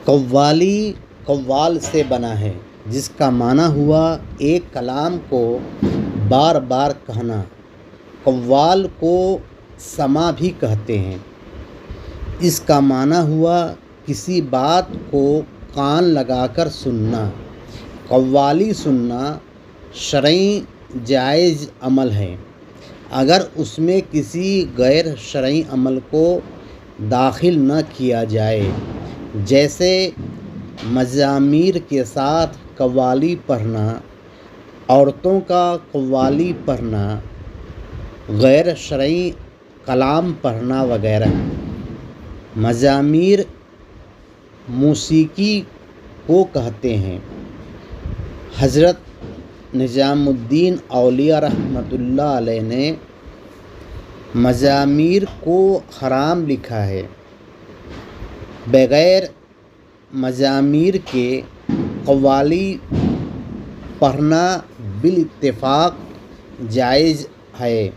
قوالی قوال سے بنا ہے، جس کا معنی ہوا ایک کلام کو بار بار کہنا۔ قوال کو سماع بھی کہتے ہیں۔ اس کا معنی ہوا کسی بات کو کان لگا کر سننا۔ قوالی سننا شرعی جائز عمل ہے، اگر اس میں کسی غیر شرعی عمل کو داخل نہ کیا جائے، جیسے مزامیر کے ساتھ قوالی پڑھنا، عورتوں کا قوالی پڑھنا، غیر شرعی کلام پڑھنا وغیرہ۔ مزامیر موسیقی کو کہتے ہیں۔ حضرت نظام الدین اولیاء رحمۃ اللہ علیہ نے مزامیر کو حرام لکھا ہے۔ بغیر مزامیر کے قوالی پڑھنا بالاتفاق جائز ہے۔